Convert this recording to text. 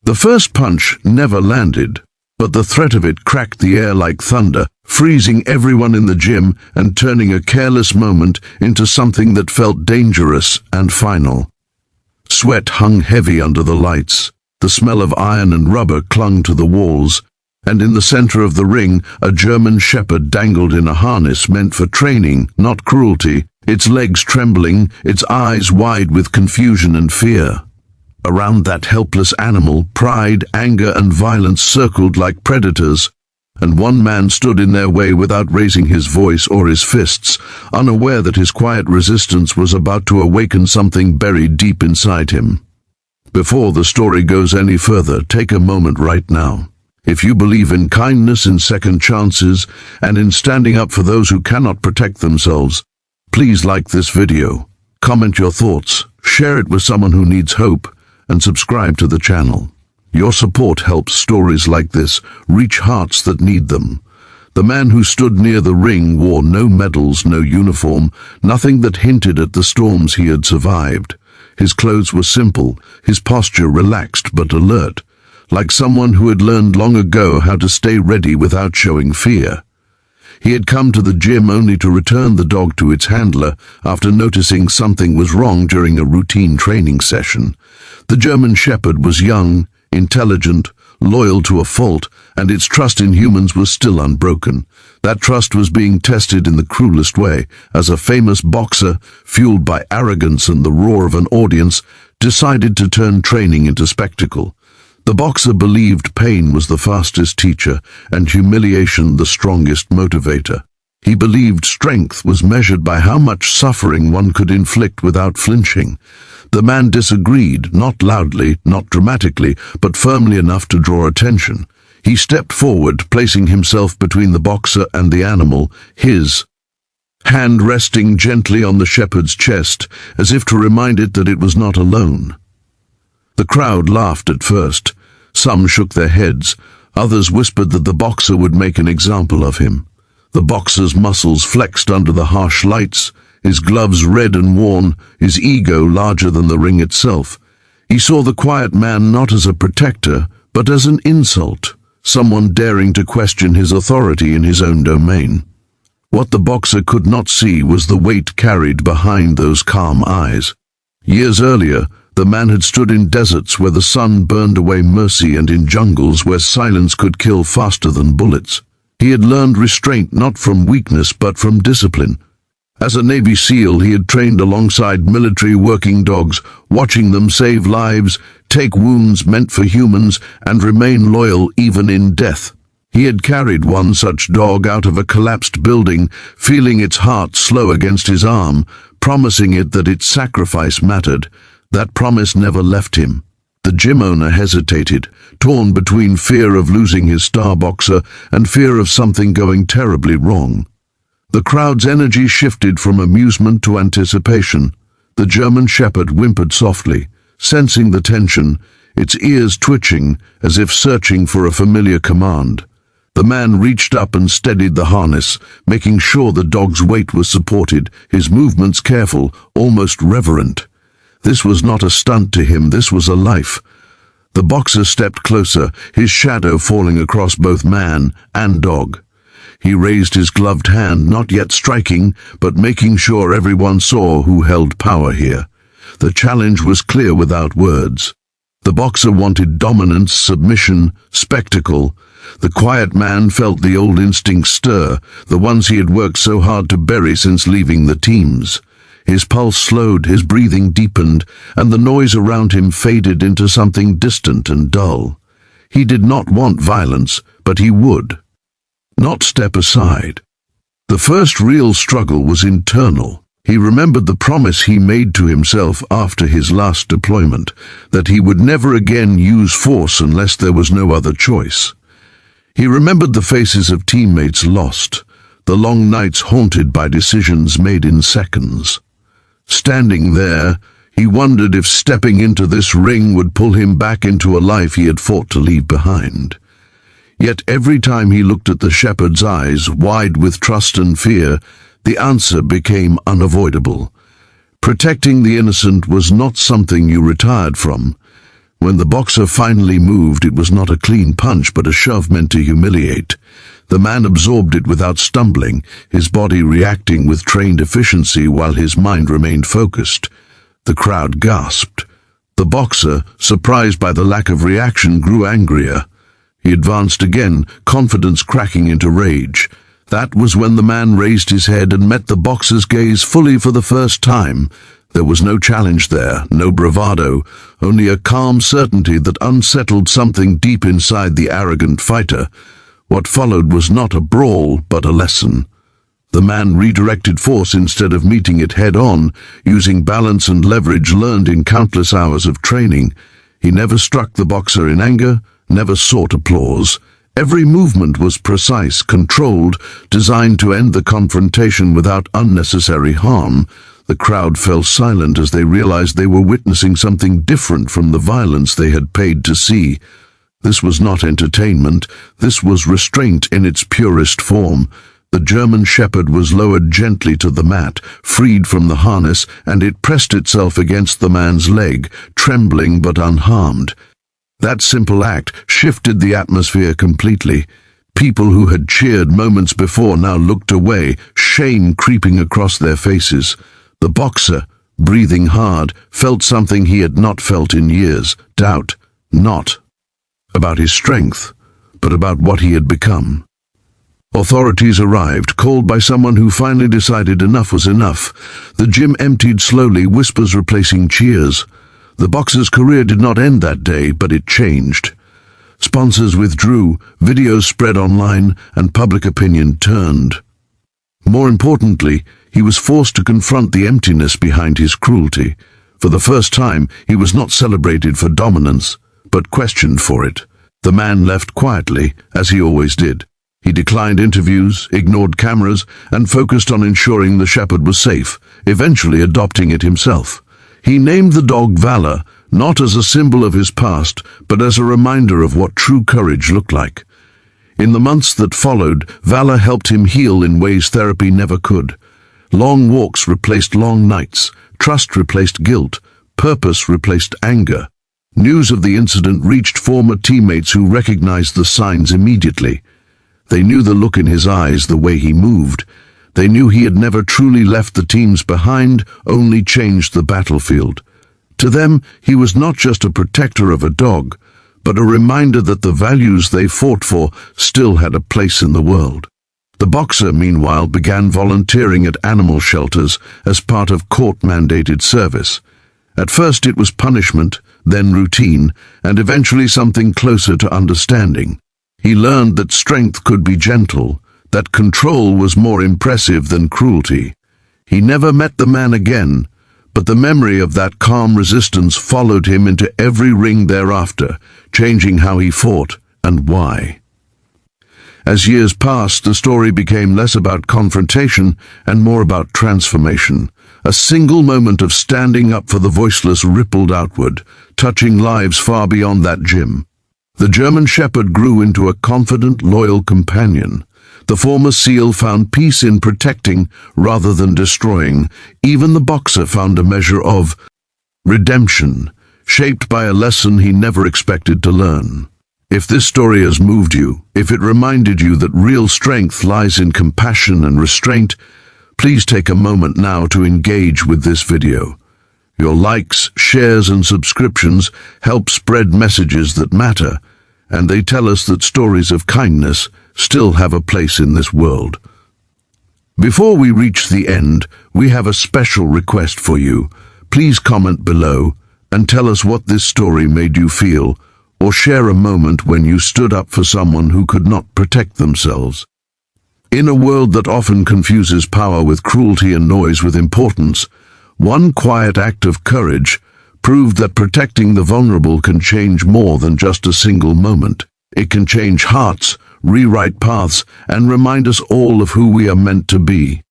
The first punch never landed, but the threat of it cracked the air like thunder, freezing everyone in the gym and turning a careless moment into something that felt dangerous and final. Sweat hung heavy under the lights. The smell of iron and rubber clung to the walls, and in the center of the ring, a German shepherd dangled in a harness meant for training, not cruelty, its legs trembling, its eyes wide with confusion and fear. Around that helpless animal, pride, anger, and violence circled like predators, and one man stood in their way without raising his voice or his fists, unaware that his quiet resistance was about to awaken something buried deep inside him. Before the story goes any further, take a moment right now. If you believe in kindness, in second chances, and in standing up for those who cannot protect themselves, please like this video, comment your thoughts, share it with someone who needs hope, and subscribe to the channel. Your support helps stories like this reach hearts that need them. The man who stood near the ring wore no medals, no uniform, nothing that hinted at the storms he had survived. His clothes were simple, his posture relaxed but alert, like someone who had learned long ago how to stay ready without showing fear. He had come to the gym only to return the dog to its handler after noticing something was wrong during a routine training session. The German shepherd was young, intelligent, loyal to a fault, and its trust in humans was still unbroken. That trust was being tested in the cruelest way, as a famous boxer, fueled by arrogance and the roar of an audience, decided to turn training into spectacle. The boxer believed pain was the fastest teacher and humiliation the strongest motivator. He believed strength was measured by how much suffering one could inflict without flinching. The man disagreed, not loudly, not dramatically, but firmly enough to draw attention. He stepped forward, placing himself between the boxer and the animal, his hand resting gently on the shepherd's chest, as if to remind it that it was not alone. The crowd laughed at first. Some shook their heads. Others whispered that the boxer would make an example of him. The boxer's muscles flexed under the harsh lights, his gloves red and worn, his ego larger than the ring itself. He saw the quiet man not as a protector, but as an insult, someone daring to question his authority in his own domain. What the boxer could not see was the weight carried behind those calm eyes. Years earlier, the man had stood in deserts where the sun burned away mercy and in jungles where silence could kill faster than bullets. He had learned restraint not from weakness but from discipline. As a Navy SEAL, he had trained alongside military working dogs, watching them save lives, take wounds meant for humans, and remain loyal even in death. He had carried one such dog out of a collapsed building, feeling its heart slow against his arm, promising it that its sacrifice mattered. That promise never left him. The gym owner hesitated, torn between fear of losing his star boxer and fear of something going terribly wrong. The crowd's energy shifted from amusement to anticipation. The German shepherd whimpered softly, sensing the tension, its ears twitching as if searching for a familiar command. The man reached up and steadied the harness, making sure the dog's weight was supported, his movements careful, almost reverent. This was not a stunt to him, this was a life. The boxer stepped closer, his shadow falling across both man and dog. He raised his gloved hand, not yet striking, but making sure everyone saw who held power here. The challenge was clear without words. The boxer wanted dominance, submission, spectacle. The quiet man felt the old instincts stir, the ones he had worked so hard to bury since leaving the teams. His pulse slowed, his breathing deepened, and the noise around him faded into something distant and dull. He did not want violence, but he would not step aside. The first real struggle was internal. He remembered the promise he made to himself after his last deployment, that he would never again use force unless there was no other choice. He remembered the faces of teammates lost, the long nights haunted by decisions made in seconds. Standing there, he wondered if stepping into this ring would pull him back into a life he had fought to leave behind. Yet every time he looked at the shepherd's eyes, wide with trust and fear, the answer became unavoidable. Protecting the innocent was not something you retired from. When the boxer finally moved, it was not a clean punch but a shove meant to humiliate. The man absorbed it without stumbling, his body reacting with trained efficiency while his mind remained focused. The crowd gasped. The boxer, surprised by the lack of reaction, grew angrier. He advanced again, confidence cracking into rage. That was when the man raised his head and met the boxer's gaze fully for the first time. There was no challenge there, no bravado, only a calm certainty that unsettled something deep inside the arrogant fighter. What followed was not a brawl, but a lesson. The man redirected force instead of meeting it head-on, using balance and leverage learned in countless hours of training. He never struck the boxer in anger, never sought applause. Every movement was precise, controlled, designed to end the confrontation without unnecessary harm. The crowd fell silent as they realized they were witnessing something different from the violence they had paid to see. This was not entertainment, this was restraint in its purest form. The German Shepherd was lowered gently to the mat, freed from the harness, and it pressed itself against the man's leg, trembling but unharmed. That simple act shifted the atmosphere completely. People who had cheered moments before now looked away, shame creeping across their faces. The boxer, breathing hard, felt something he had not felt in years, doubt, not about his strength, but about what he had become. Authorities arrived, called by someone who finally decided enough was enough. The gym emptied slowly, whispers replacing cheers. The boxer's career did not end that day, but it changed. Sponsors withdrew, videos spread online, and public opinion turned. More importantly, he was forced to confront the emptiness behind his cruelty. For the first time, he was not celebrated for dominance, but questioned for it. The man left quietly, as he always did. He declined interviews, ignored cameras, and focused on ensuring the shepherd was safe, eventually adopting it himself. He named the dog Valor, not as a symbol of his past, but as a reminder of what true courage looked like. In the months that followed, Valor helped him heal in ways therapy never could. Long walks replaced long nights, trust replaced guilt, purpose replaced anger. News of the incident reached former teammates who recognized the signs immediately. They knew the look in his eyes, the way he moved. They knew he had never truly left the teams behind, only changed the battlefield. To them, he was not just a protector of a dog, but a reminder that the values they fought for still had a place in the world. The boxer, meanwhile, began volunteering at animal shelters as part of court-mandated service. At first it was punishment, then routine, and eventually something closer to understanding. He learned that strength could be gentle, that control was more impressive than cruelty. He never met the man again, but the memory of that calm resistance followed him into every ring thereafter, changing how he fought and why. As years passed, the story became less about confrontation and more about transformation. A single moment of standing up for the voiceless rippled outward, touching lives far beyond that gym. The German Shepherd grew into a confident, loyal companion. The former SEAL found peace in protecting rather than destroying. Even the boxer found a measure of redemption, shaped by a lesson he never expected to learn. If this story has moved you, if it reminded you that real strength lies in compassion and restraint, please take a moment now to engage with this video. Your likes, shares, and subscriptions help spread messages that matter, and they tell us that stories of kindness still have a place in this world. Before we reach the end, we have a special request for you. Please comment below and tell us what this story made you feel, or share a moment when you stood up for someone who could not protect themselves. In a world that often confuses power with cruelty and noise with importance, one quiet act of courage proved that protecting the vulnerable can change more than just a single moment. It can change hearts, rewrite paths, and remind us all of who we are meant to be.